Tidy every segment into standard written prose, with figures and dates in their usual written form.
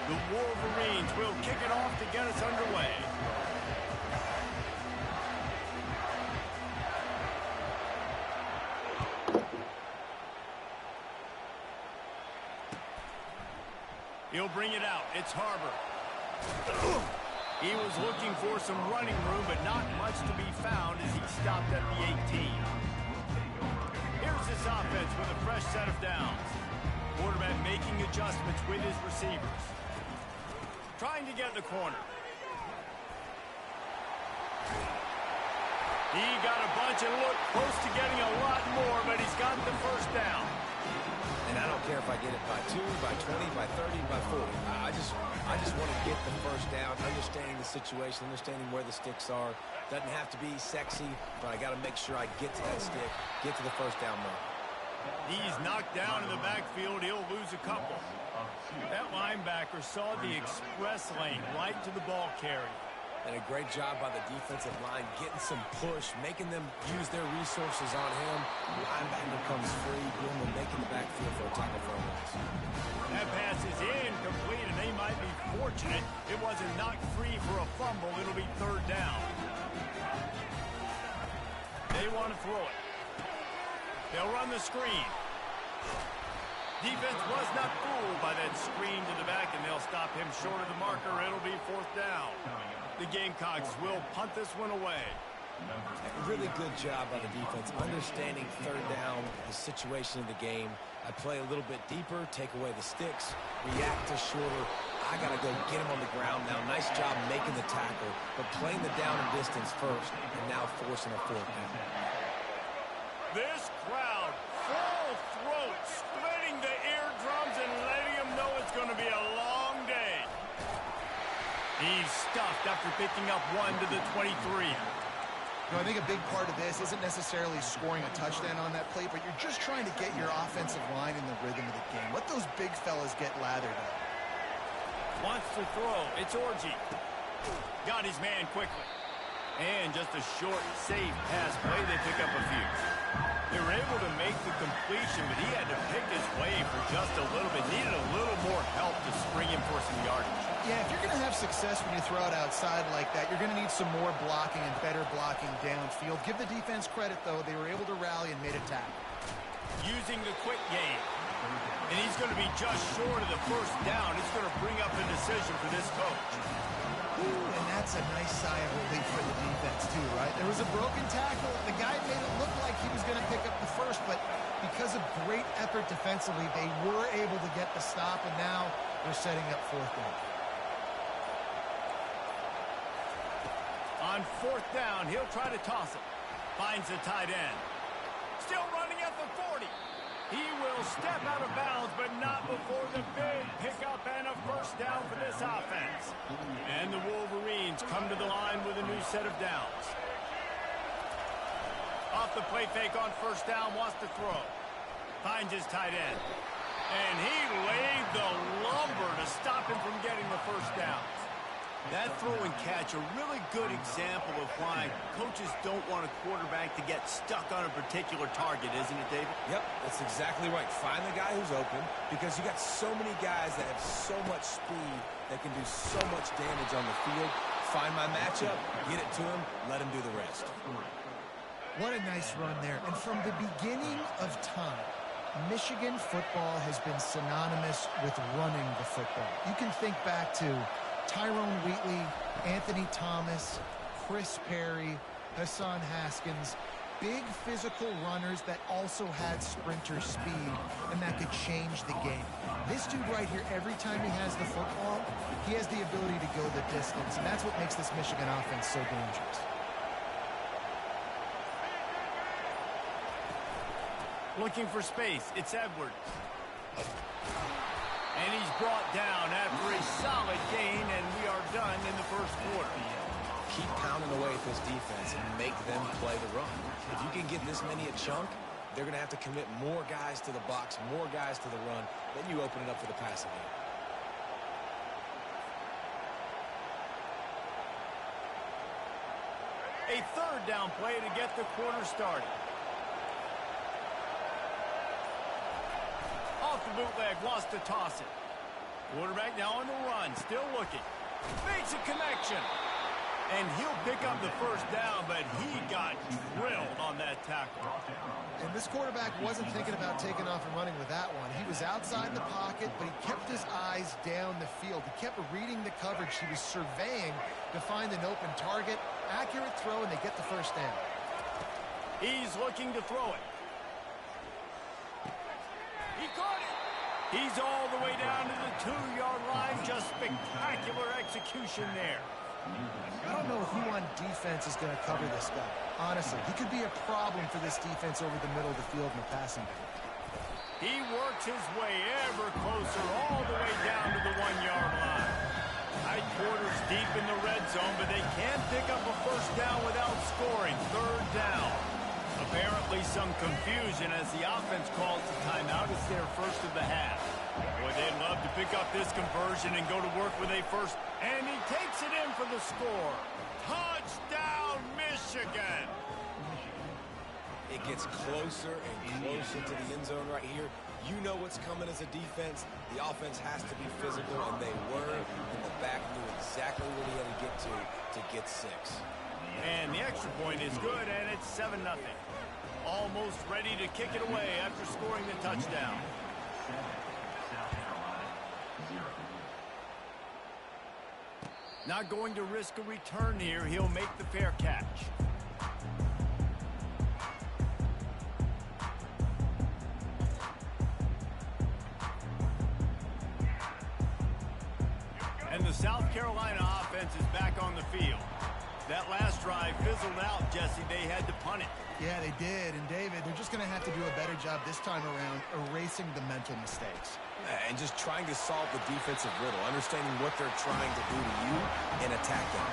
The Wolverines will kick it off to get us underway. He'll bring it out. It's Harbor. He was looking for some running room, but not much to be found as he stopped at the 18. Here's this offense with a fresh set of downs. Quarterback making adjustments with his receivers. Trying to get in the corner. He got a bunch and looked close to getting a lot more, but he's got the first down. And I don't care if I get it by 2, by 20, by 30, by 40. I just want to get the first down, understanding the situation, understanding where the sticks are. Doesn't have to be sexy, but I got to make sure I get to that stick, get to the first down mark. He's knocked down in the backfield. He'll lose a couple. That linebacker saw the express lane right to the ball carrier. And a great job by the defensive line, getting some push, making them use their resources on him. Linebacker comes free, boom, and making the backfield for a tackle for a loss. That pass is incomplete, and they might be fortunate it wasn't knocked free for a fumble. It'll be third down. They want to throw it. They'll run the screen. Defense was not fooled by that screen to the back, and they'll stop him short of the marker. It'll be fourth down. The Gamecocks will punt this one away. A really good job by the defense, understanding third down, the situation of the game. I play a little bit deeper, take away the sticks, react to shorter. I got to go get him on the ground now. Nice job making the tackle, but playing the down and distance first, and now forcing a fourth down. This crowd, full throat, splitting the eardrums and letting them know it's going to be a long day. He's stuffed after picking up one to the 23. I think a big part of this isn't necessarily scoring a touchdown on that play, but you're just trying to get your offensive line in the rhythm of the game. Let those big fellas get lathered up. Wants to throw. It's Orji. Got his man quickly. And just a short, safe pass play. They pick up a few. They were able to make the completion, but he had to pick his way for just a little bit. Needed a little more help to spring him for some yardage. Yeah, if you're going to have success when you throw it outside like that, you're going to need some more blocking and better blocking downfield. Give the defense credit, though. They were able to rally and made a tackle. Using the quick game. And he's going to be just short of the first down. It's going to bring up a decision for this coach. Ooh, and that's a nice sigh of relief for the defense, too, right? There was a broken tackle. The guy made it look like he was going to pick up the first, but because of great effort defensively, they were able to get the stop, and now they're setting up fourth down. On fourth down, he'll try to toss it. Finds the tight end. Still running at the 40. He will step out of bounds, but not before the big pickup and a first down for this offense. And the Wolverines come to the line with a new set of downs. Off the play fake on first down, wants to throw. Finds his tight end. And he laid the lumber to stop him from getting the first down. That throw and catch, a really good example of why coaches don't want a quarterback to get stuck on a particular target, isn't it, David? Yep, that's exactly right. Find the guy who's open, because you got so many guys that have so much speed that can do so much damage on the field. Find my matchup, get it to him, let him do the rest. What a nice run there. And from the beginning of time, Michigan football has been synonymous with running the football. You can think back to Tyrone Wheatley, Anthony Thomas, Chris Perry, Hassan Haskins, big physical runners that also had sprinter speed and that could change the game. This dude right here, every time he has the football, he has the ability to go the distance, and that's what makes this Michigan offense so dangerous. Looking for space, it's Edwards. And he's brought down after a solid gain, and we are done in the first quarter. Keep pounding away at this defense and make them play the run. If you can get this many a chunk, they're going to have to commit more guys to the box, more guys to the run. Then you open it up for the passing A game. third down play to get the quarter started. Off the bootleg, wants to toss it. Quarterback now on the run, still looking. Makes a connection. And he'll pick up the first down, but he got drilled on that tackle. And this quarterback wasn't thinking about taking off and running with that one. He was outside the pocket, but he kept his eyes down the field. He kept reading the coverage. He was surveying to find an open target. Accurate throw, and they get the first down. He's looking to throw it. He caught it. He's all the way down to the 2-yard line. Just spectacular execution there. I don't know who on defense is going to cover this guy. Honestly, he could be a problem for this defense over the middle of the field in the passing game. He works his way ever closer all the way down to the 1-yard line. Tight quarters deep in the red zone, but they can't pick up a first down without scoring. Third down. Apparently some confusion as the offense calls the timeout. It's their first of the half. Boy, they'd love to pick up this conversion and go to work with a first. And he takes it in for the score. Touchdown, Michigan! It gets closer and closer to the end zone right here. You know what's coming as a defense. The offense has to be physical, and they were. And the back knew exactly where he had to get 6. And the extra point is good, and it's 7-0. Almost ready to kick it away after scoring the touchdown. Not going to risk a return here. He'll make the fair catch. And the South Carolina offense is back on the field. That last drive fizzled out, Jesse. They had to punt it. Yeah, they did. And, David, they're just going to have to do a better job this time around erasing the mental mistakes. And just trying to solve the defensive riddle, understanding what they're trying to do to you and attack them.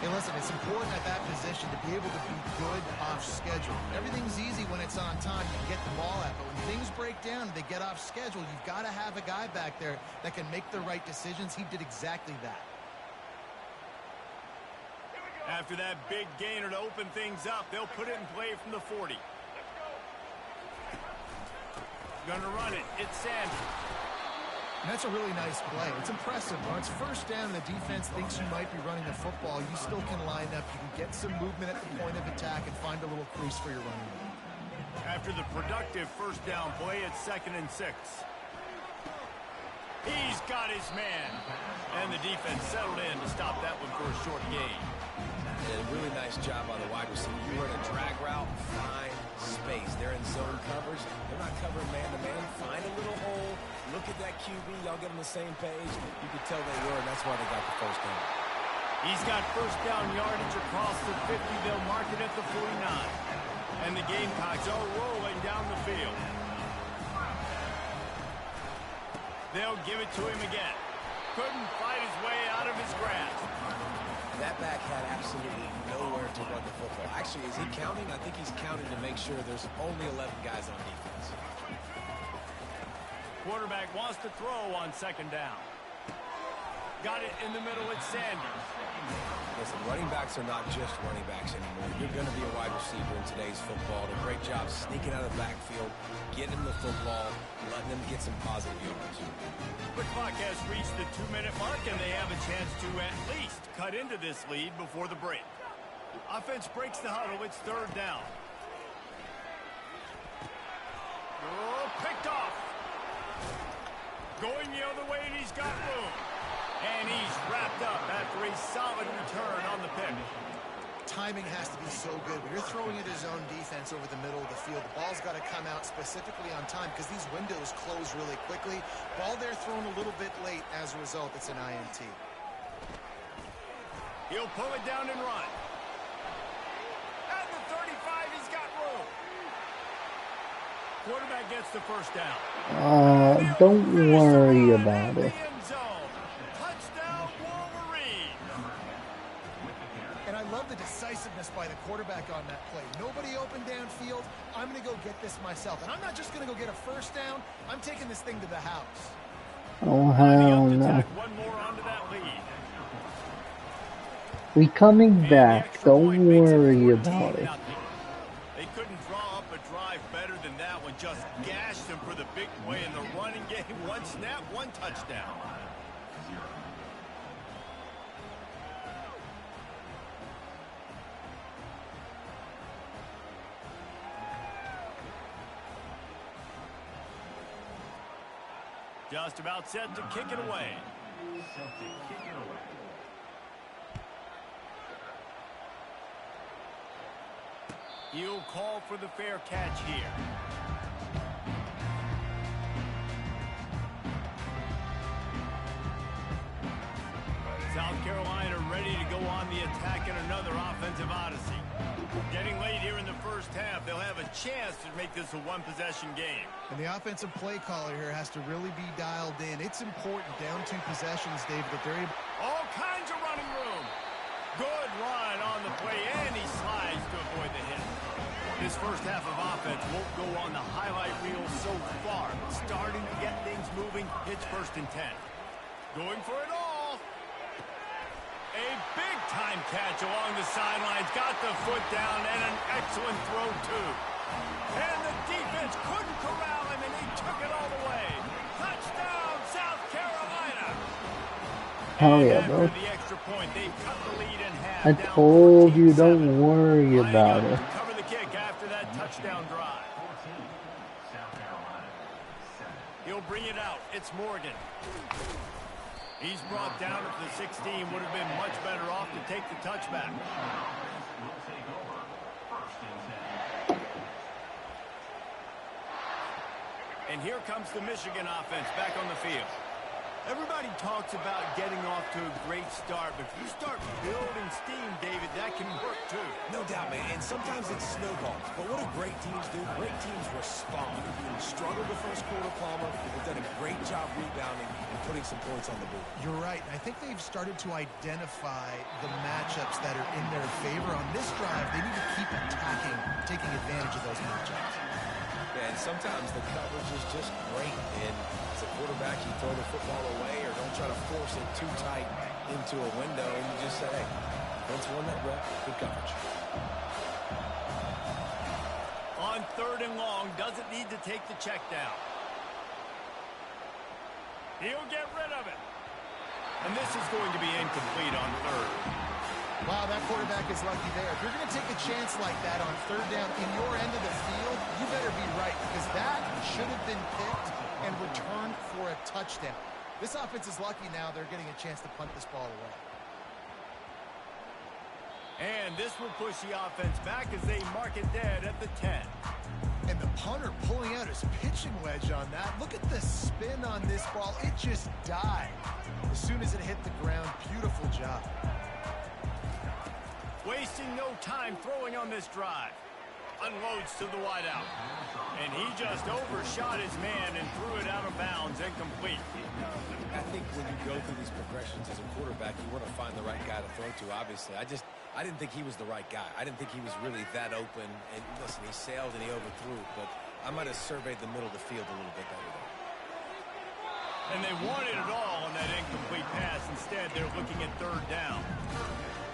Hey, listen, it's important at that position to be able to be good off schedule. Everything's easy when it's on time. You can get the ball out. But when things break down and they get off schedule, you've got to have a guy back there that can make the right decisions. He did exactly that. After that big gainer to open things up, they'll put it in play from the 40. Gonna run it. It's Sanders. And that's a really nice play. It's impressive. When it's first down and the defense thinks you might be running the football, you still can line up. You can get some movement at the point of attack and find a little crease for your running game. After the productive first down play, it's 2nd and 6. He's got his man. And the defense settled in to stop that one for a short gain. And a really nice job by the wide receiver. You run a drag route, find space. They're in zone coverage. They're not covering man-to-man. Find a little hole. Look at that QB. Y'all get on the same page. You could tell they were, and that's why they got the first down. He's got first down yardage across the 50. They'll mark it at the 49. And the Gamecocks are rolling down the field. They'll give it to him again. Couldn't fight his way out of his grasp. That back had absolutely nowhere to run the football. Actually, is he counting? I think he's counting to make sure there's only 11 guys on defense. Quarterback wants to throw on 2nd down. Got it in the middle. It's Sanders. Listen, running backs are not just running backs anymore. You're going to be a wide receiver in today's football. Did a great job sneaking out of the backfield, getting them the football, letting them get some positive yards. The clock has reached the 2-minute mark, and they have a chance to at least cut into this lead before the break. Offense breaks the huddle. It's 3rd down. Oh, picked off. Going the other way, and he's got room. And he's wrapped up after a solid return on the pick. Timing has to be so good. When you're throwing at his own defense over the middle of the field, the ball's got to come out specifically on time because these windows close really quickly. Ball there thrown a little bit late. As a result, it's an INT. He'll pull it down and run. At the 35, he's got room. Quarterback gets the first down. Don't worry about it. Touchdown, Wolverine. And I love the decisiveness by the quarterback on that play. Nobody open downfield. I'm going to go get this myself. And I'm not just going to go get a first down. I'm taking this thing to the house. Oh, hell no. One more onto that lead. We coming back. Don't worry about it. They couldn't draw up a drive better than that one. Just gashed him for the big play in the running game. One snap, one touchdown. Just about set to kick it away. He'll call for the fair catch here. South Carolina ready to go on the attack in another offensive odyssey. Getting late here in the first half, they'll have a chance to make this a one-possession game. And the offensive play caller here has to really be dialed in. It's important down 2 possessions, David, that they're able... All kinds of running room. Good run on the play, and he slides to avoid the hit. This first half of offense won't go on the highlight reel so far, but starting to get things moving. It's 1st and 10. Going for it all. A big-time catch along the sidelines. Got the foot down, and an excellent throw, too. And the defense couldn't corral him, and he took it all the way. Touchdown, South Carolina. Hell yeah, bro. The extra point, they cut the lead in half. I told you, don't worry about it. Cover the kick after that touchdown drive. He'll bring it out. It's Morgan. He's brought down at the 16. Would have been much better off to take the touchback. And here comes the Michigan offense back on the field. Everybody talks about getting off to a great start, but if you start building steam, David, that can work too. No doubt, man. And sometimes it snowballs. But what do great teams do? Great teams respond. Struggled the first quarter, Palmer. They've done a great job rebounding and putting some points on the board. You're right. I think they've started to identify the matchups that are in their favor. On this drive, they need to keep attacking, taking advantage of those matchups. Yeah, and sometimes the coverage is just great. And as a quarterback, you throw the football away or don't try to force it too tight into a window. And you just say, hey, let's run that rep. Good coverage. On 3rd and long, doesn't need to take the check down. He'll get rid of it. And this is going to be incomplete on 3rd. Wow, that quarterback is lucky there. If you're going to take a chance like that on 3rd down in your end of the field, you better be right, because that should have been picked and returned for a touchdown. This offense is lucky now they're getting a chance to punt this ball away. And this will push the offense back as they mark it dead at the 10. And the punter pulling out his pitching wedge on that. Look at the spin on this ball. It just died as soon as it hit the ground. Beautiful job. Wasting no time throwing on this drive. Unloads to the wideout. And he just overshot his man and threw it out of bounds, incomplete. I think when you go through these progressions as a quarterback, you want to find the right guy to throw to, obviously. I didn't think he was the right guy. I didn't think he was really that open. And listen, he sailed and he overthrew it, but I might have surveyed the middle of the field a little bit better there. And they wanted it all on that incomplete pass. Instead, they're looking at 3rd down.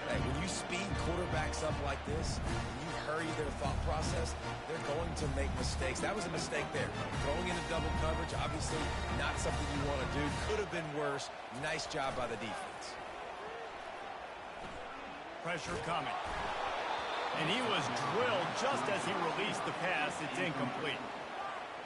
Hey, when you speed quarterbacks up like this, when you hurry their thought process, they're going to make mistakes. That was a mistake there. Throwing into double coverage, obviously not something you want to do. Could have been worse. Nice job by the defense. Pressure coming. And he was drilled just as he released the pass. It's incomplete.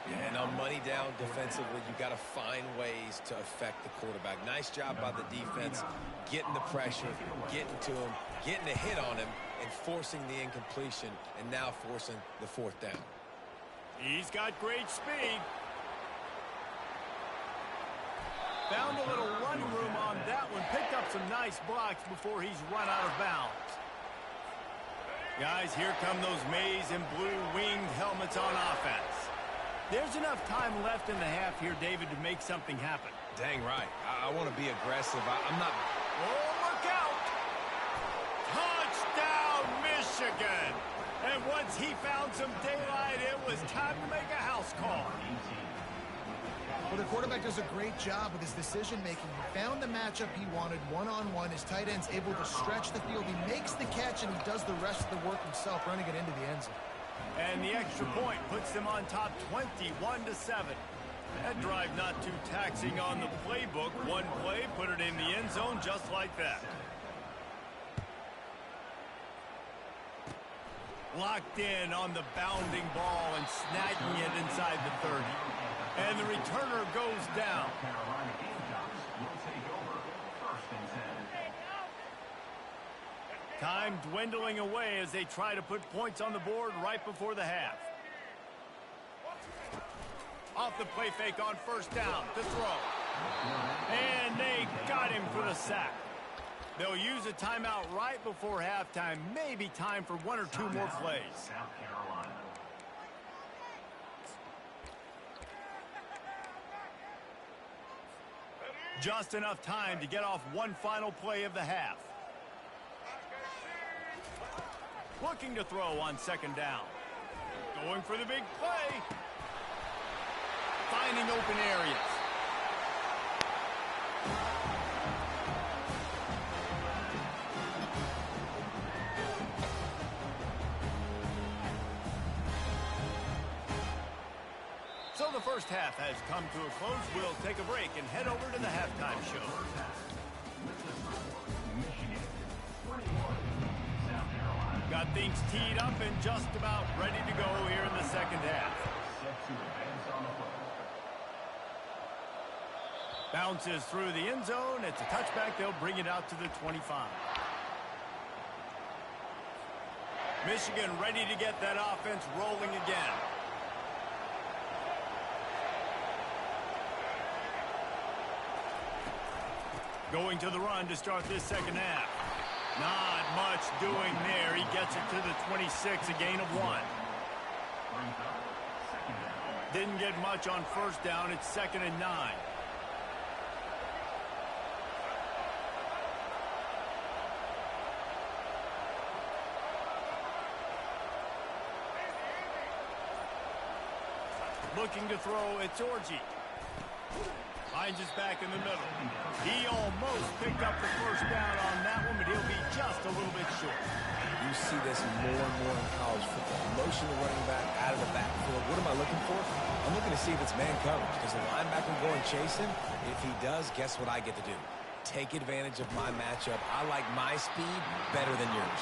Yeah, and on money down defensively, you got to find ways to affect the quarterback. Nice job by the defense, getting the pressure, getting to him, getting a hit on him, and forcing the incompletion, and now forcing the 4th down. He's got great speed. Found a little running room on that one. Picked up some nice blocks before he's run out of bounds. Guys, here come those maize and blue winged helmets on offense. There's enough time left in the half here, David, to make something happen. Dang right. I want to be aggressive. I'm not... Oh, look out! Touchdown, Michigan! And once he found some daylight, it was time to make a house call. Well, the quarterback does a great job with his decision-making. He found the matchup he wanted, one-on-one. His tight end's able to stretch the field. He makes the catch, and he does the rest of the work himself, running it into the end zone. And the extra point puts them on top 21-7. That drive not too taxing on the playbook. One play, put it in the end zone just like that. Locked in on the bounding ball and snagging it inside the 30. And the returner goes down. Time dwindling away as they try to put points on the board right before the half. Off the play fake on first down to throw. And they got him for the sack. They'll use a timeout right before halftime. Maybe time for one or two more plays. Just enough time to get off one final play of the half. Looking to throw on second down. Going for the big play. Finding open areas. So the first half has come to a close. We'll take a break and head over to the halftime show. Got things teed up and just about ready to go here in the second half. Bounces through the end zone. It's a touchback. They'll bring it out to the 25. Michigan ready to get that offense rolling again. Going to the run to start this second half. Not much doing there. He gets it to the 26, a gain of 1. Didn't get much on first down. It's 2nd and 9. Looking to throw, it's Orji. Finds his back in the middle. He almost picked up the first down on that one, but he'll be just a little bit short. You see this more and more in college football. Motion the running back out of the backfield. What am I looking for? I'm looking to see if it's man coverage. Does the linebacker go and chase him? If he does, guess what I get to do? Take advantage of my matchup. I like my speed better than yours.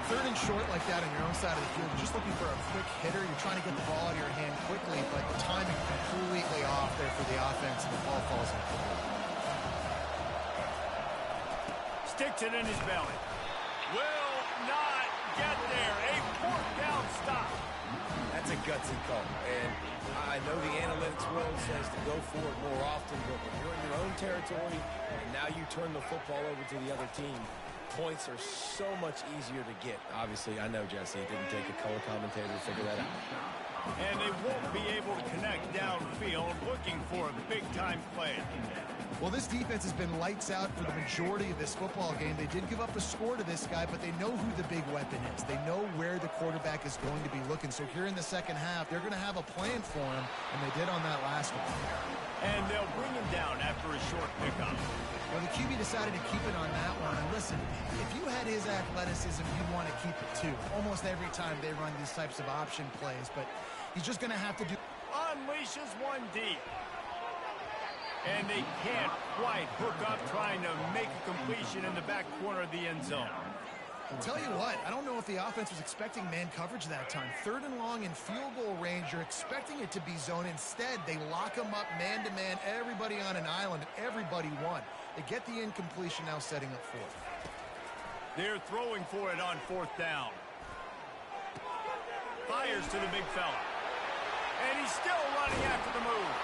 3rd and short like that on your own side of the field. You're just looking for a quick hitter. You're trying to get the ball out of your hand quickly, but the timing completely off there for the offense, and the ball falls incomplete. Sticks it in his belly. Will not get there. A 4th down stop. That's a gutsy call. And I know the analytics world says to go for it more often, but when you're in your own territory and now you turn the football over to the other team, points are so much easier to get. Obviously, I know, Jesse, it didn't take a color commentator to figure that out. And they won't be able to connect downfield, looking for a big-time play. Well, this defense has been lights out for the majority of this football game. They did give up a score to this guy, but they know who the big weapon is. They know where the quarterback is going to be looking. So here in the second half, they're going to have a plan for him, and they did on that last one. And they'll bring him down after a short pickup. Well, the QB decided to keep it on that one. And listen, if you had his athleticism, you'd want to keep it too. Almost every time they run these types of option plays, but he's just going to have to do... Unleashes one deep. And they can't quite hook up trying to make a completion in the back corner of the end zone. I'll tell you what, I don't know if the offense was expecting man coverage that time. 3rd and long in field goal range, you're expecting it to be zone. Instead, they lock them up man-to-man, everybody on an island, and everybody won. They get the incompletion, now setting up 4th. They're throwing for it on 4th down. Fires to the big fella. And he's still running after the move.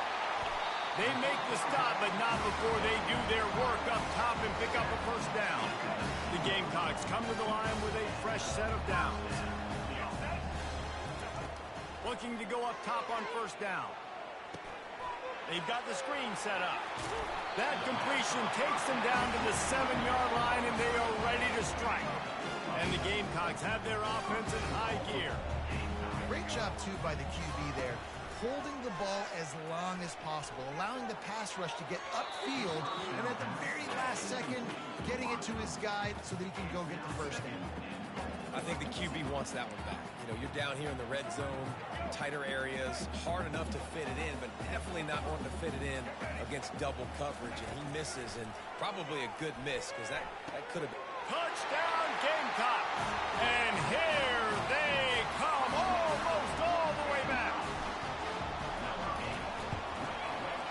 They make the stop, but not before they do their work up top and pick up a first down. The Gamecocks come to the line with a fresh set of downs. Looking to go up top on first down. They've got the screen set up. That completion takes them down to the 7-yard line, and they are ready to strike. And the Gamecocks have their offense in high gear. Great job, too, by the QB there. Holding the ball as long as possible, allowing the pass rush to get upfield, and at the very last second, getting it to his guy so that he can go get the first down. I think the QB wants that one back. You know, you're down here in the red zone, tighter areas, hard enough to fit it in, but definitely not wanting to fit it in against double coverage. And he misses, and probably a good miss, because that could have been. Touchdown, Gamecocks! And here they come, almost all the way back.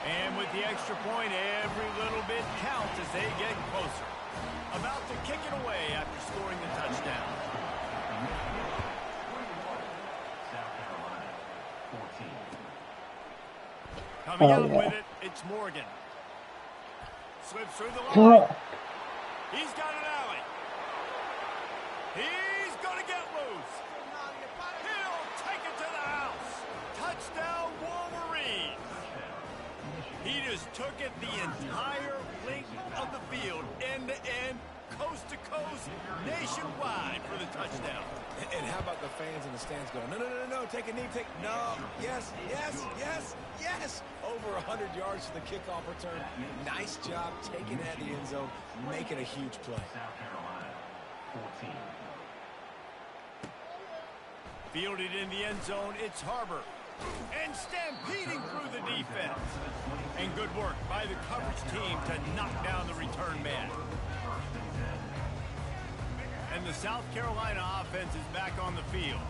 And with the extra point, every little bit counts as they get closer. About to kick it away after scoring the touchdown. Coming out with it, it's Morgan. Slips through the line. He's got an alley. He's going to get loose. He'll take it to the house. Touchdown, Wolverines. He just took it the entire length of the field, end-to-end, coast-to-coast, nationwide for the touchdown. And how about the fans in the stands going, no, take a knee, no, yes. Over 100 yards to the kickoff return. Nice job taking it out of the end zone, making a huge play. Fielded in the end zone, it's Harbor. And stampeding through the defense. And good work by the coverage team to knock down the return man. And the South Carolina offense is back on the field.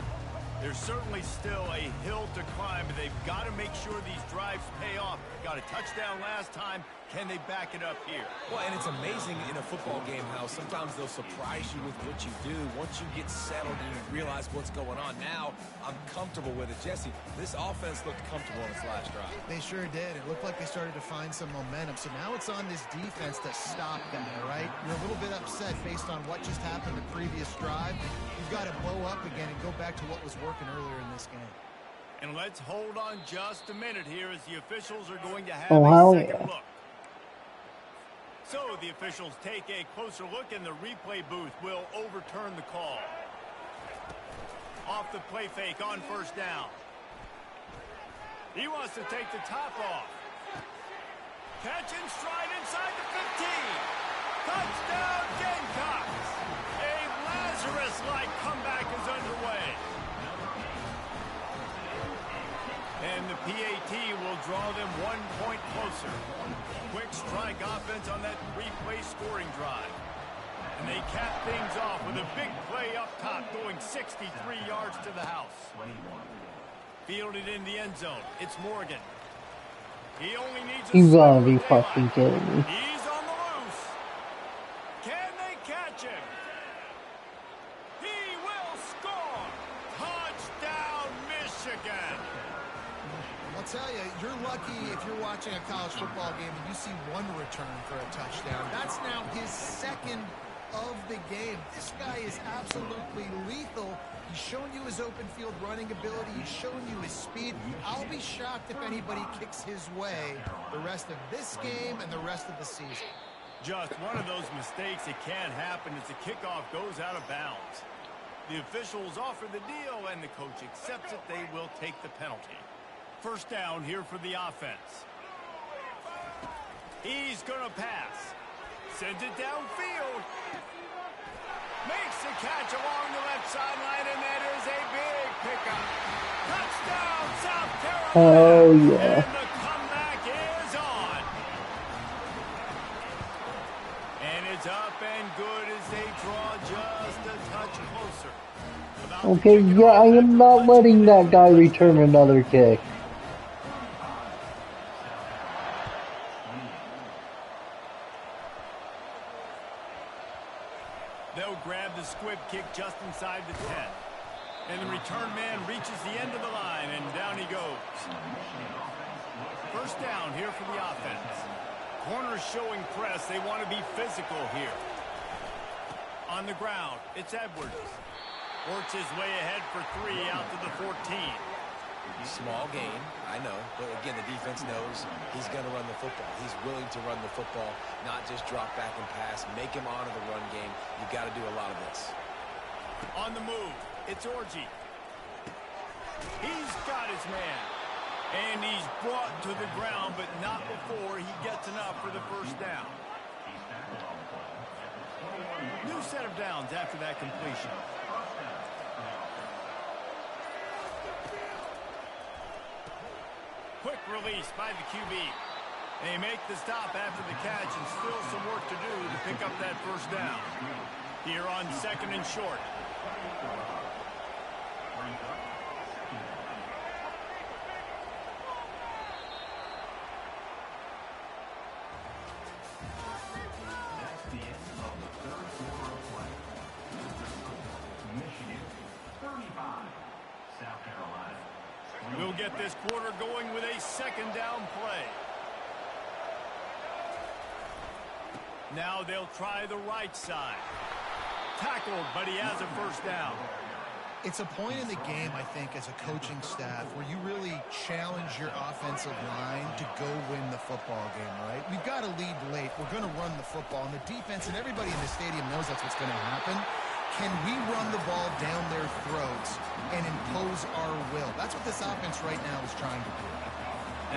There's certainly still a hill to climb, but they've got to make sure these drives pay off. Got a touchdown last time. Can they back it up here? Well, and it's amazing in a football game how sometimes they'll surprise you with what you do. Once you get settled and you realize what's going on, now I'm comfortable with it. Jesse, this offense looked comfortable in its last drive. They sure did. It looked like they started to find some momentum. So now it's on this defense to stop that, all right? You're a little bit upset based on what just happened the previous drive. You've got to blow up again and go back to what was working earlier in this game. And let's hold on just a minute here as the officials are going to have a second look. So the officials take a closer look, and the replay booth will overturn the call. Off the play fake on first down. He wants to take the top off. Catch and stride inside the 15. Touchdown, Gamecocks. A Lazarus-like comeback is underway. And the PAT will draw them 1 point closer. Quick strike offense on that three-play scoring drive. And they cap things off with a big play up top going 63 yards to the house. Fielded in the end zone. It's Morgan. He only needs a You gotta be fucking kidding me. He's on the loose. Can they catch him? He will score. Touchdown, Michigan. I'll tell you, you're lucky if you're watching a college football game and you see one return for a touchdown. That's now his second of the game. This guy is absolutely lethal. He's shown you his open field running ability. He's shown you his speed. I'll be shocked if anybody kicks his way the rest of this game and the rest of the season. Just one of those mistakes that can happen as the kickoff goes out of bounds. The officials offer the deal, and the coach accepts it. They will take the penalty. First down here for the offense. He's going to pass. Sends it downfield. Makes the catch along the left sideline, and that is a big pickup. Touchdown, South Carolina. Oh, yeah. And the comeback is on. And it's up and good as they draw just a touch closer. Okay, yeah, I am not letting that guy return another kick. They'll grab the squib kick just inside the 10. And the return man reaches the end of the line, and down he goes. First down here for the offense. Corners showing press. They want to be physical here. On the ground, it's Edwards. Works his way ahead for 3 out to the 14. Small gain, I know, but again, the defense knows he's going to run the football. He's willing to run the football, not just drop back and pass, make him honor the run game. You've got to do a lot of this. On the move, it's Orji. He's got his man. And he's brought to the ground, but not before he gets enough for the first down. New set of downs after that completion. release by the QB. They make the stop after the catch and still some work to do to pick up that first down. Here on 2nd and short. That's the end of the third quarter of play. Michigan 35, South Carolina. We'll get this quarter going with a 2nd down play. Now they'll try the right side. Tackled, but he has a first down. It's a point in the game, I think, as a coaching staff where you really challenge your offensive line to go win the football game, right? We've got to lead late. We're going to run the football. And the defense and everybody in the stadium knows that's what's going to happen. Can we run the ball down their throats and impose our will? That's what this offense right now is trying to do.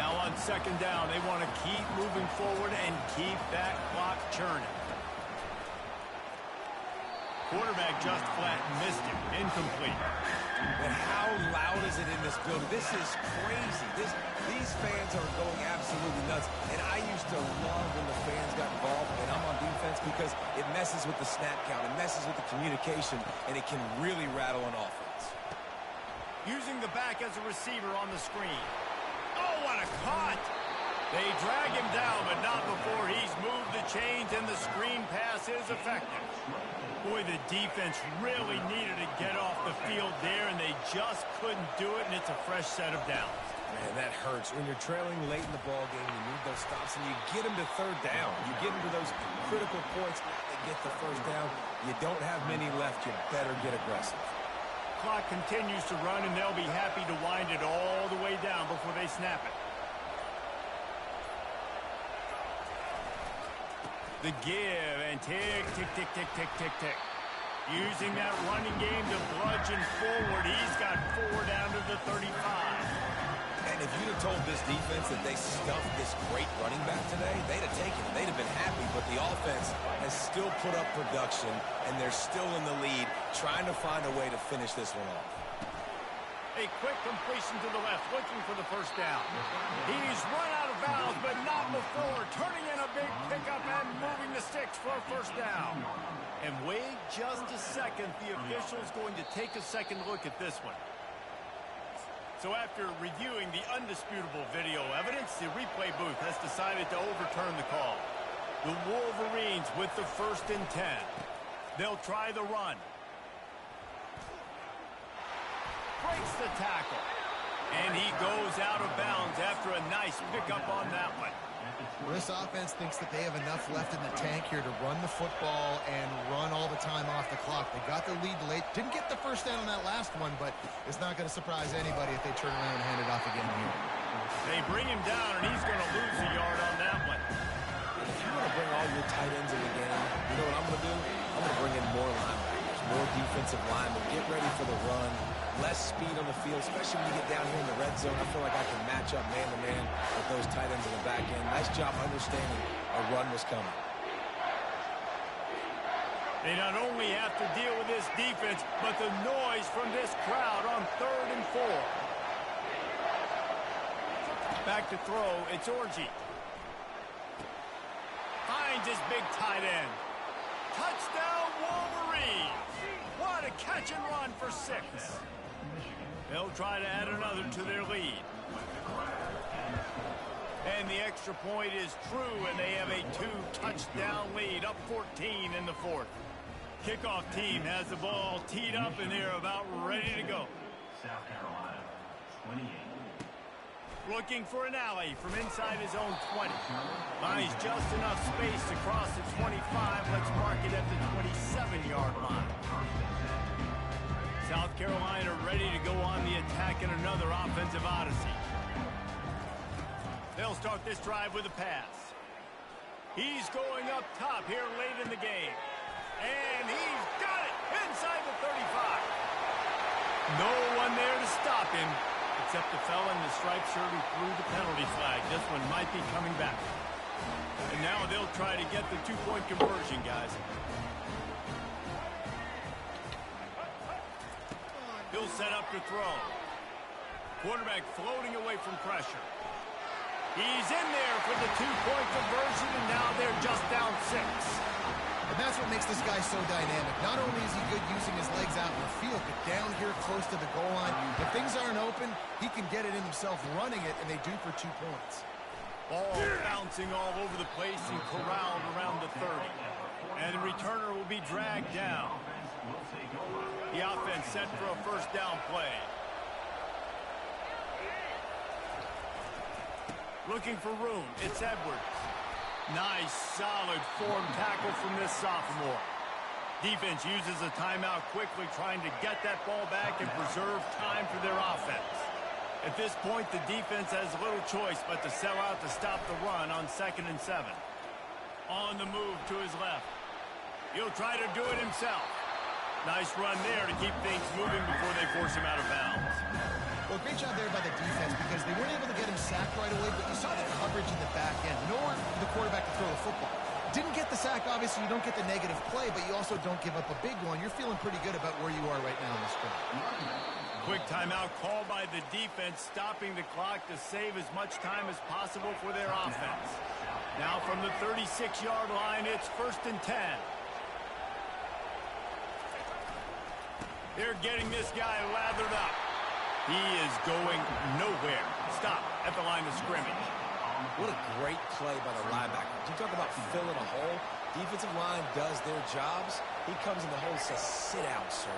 Now on 2nd down, they want to keep moving forward and keep that clock churning. Quarterback just flat missed him. Incomplete. But how loud is it in this building? This is crazy. These fans are going absolutely nuts. And I used to love when the fans got involved and I'm on defense because it messes with the snap count. It messes with the communication, and it can really rattle an offense. Using the back as a receiver on the screen. Oh, what a caught! They drag him down, but not before he's moved the chains and the screen pass is effective. Boy, the defense really needed to get off the field there, and they just couldn't do it, and it's a fresh set of downs. Man, that hurts. When you're trailing late in the ball game, you need those stops, and you get them to 3rd down. You get them to those critical points to get the first down. You don't have many left. You better get aggressive. Clock continues to run, and they'll be happy to wind it all the way down before they snap it. The give, and tick, tick, tick, tick, tick, tick, tick. Using that running game to bludgeon forward. He's got 4 down to the 35. And if you'd have told this defense that they stuffed this great running back today, they'd have taken it. They'd have been happy, but the offense has still put up production, and they're still in the lead, trying to find a way to finish this one off. A quick completion to the left, looking for the first down. He's run out of bounds, but not before. Turning in a big pickup and moving the sticks for a first down. And wait just a second. The official's going to take a second look at this one. So after reviewing the undisputable video evidence, the replay booth has decided to overturn the call. The Wolverines with the 1st and 10. They'll try the run. Breaks the tackle. And he goes out of bounds after a nice pickup on that one. This offense thinks that they have enough left in the tank here to run the football and run all the time off the clock. They got the lead late. Didn't get the first down on that last one, but it's not going to surprise anybody if they turn around and hand it off again here. They bring him down, and he's going to lose a yard on that one. If you want to bring all your tight ends in the game, you know what I'm going to do? I'm going to bring in more linebackers, more defensive linemen. Get ready for the run. Less speed on the field, especially when you get down here in the red zone. I feel like I can match up man-to-man with those tight ends in the back end. Nice job understanding a run was coming. They not only have to deal with this defense, but the noise from this crowd on 3rd and 4. Back to throw, it's Orji. Finds his big tight end. Touchdown, Wolverines! What a catch and run for 6. They'll try to add another to their lead. And the extra point is true, and they have a 2-touchdown lead, up 14 in the 4th. Kickoff team has the ball teed up, and they're about ready to go. South Carolina 28. Looking for an alley from inside his own 20. Finds just enough space to cross the 25. Let's mark it at the 27-yard line. South Carolina ready to go on the attack in another offensive odyssey. They'll start this drive with a pass. He's going up top here late in the game. And he's got it inside the 35. No one there to stop him, except the fella in the striped shirt who threw the penalty flag. This one might be coming back. And now they'll try to get the 2-point conversion, guys. He'll set up to throw. Quarterback floating away from pressure. He's in there for the two-point conversion, and now they're just down 6. And that's what makes this guy so dynamic. Not only is he good using his legs out in the field, but down here close to the goal line, if things aren't open, he can get it in himself running it, and they do for 2 points. Ball bouncing all over the place and corralled around the 30. And the returner will be dragged down. The offense set for a first down play. Looking for room. It's Edwards. Nice, solid form tackle from this sophomore. Defense uses a timeout quickly, trying to get that ball back and preserve time for their offense. At this point, the defense has little choice but to sell out to stop the run on 2nd and 7. On the move to his left. He'll try to do it himself. Nice run there to keep things moving before they force him out of bounds. Well, great job there by the defense because they weren't able to get him sacked right away, but you saw the coverage in the back end. Nowhere for the quarterback to throw the football. Didn't get the sack, obviously. You don't get the negative play, but you also don't give up a big one. You're feeling pretty good about where you are right now in this game. Quick timeout called by the defense, stopping the clock to save as much time as possible for their offense. Now from the 36-yard line, it's 1st and 10. They're getting this guy lathered up. He is going nowhere. Stop at the line of scrimmage. What a great play by the linebacker. You talk about filling a hole. Defensive line does their jobs. He comes in the hole and says, sit down, sir.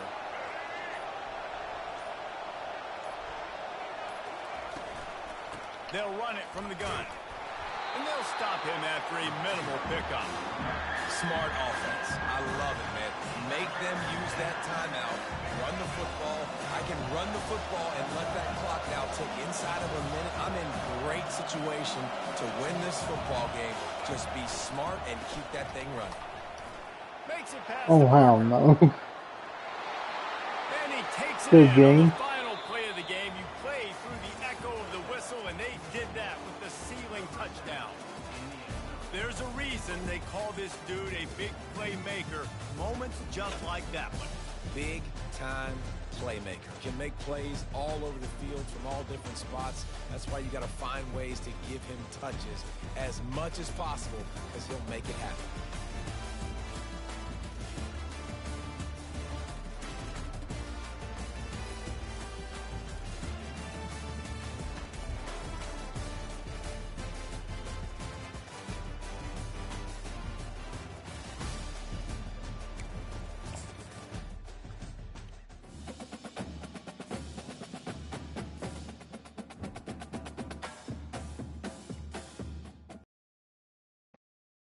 They'll run it from the gun. And they'll stop him after a minimal pickup. Smart offense. I love it, man. Make them use that timeout. Run the football. I can run the football and let that clock now tick inside of a minute. I'm in great situation to win this football game. Just be smart and keep that thing running. Makes it past Oh, hell no. And he takes it Good in game. on the final play of the game. You play through the echo of the whistle, and they did that with the ceiling touchdown. There's a reason they call this dude a big playmaker. Moments just like that one. Big time playmaker. Can make plays all over the field from all different spots. That's why you got to find ways to give him touches as much as possible because he'll make it happen.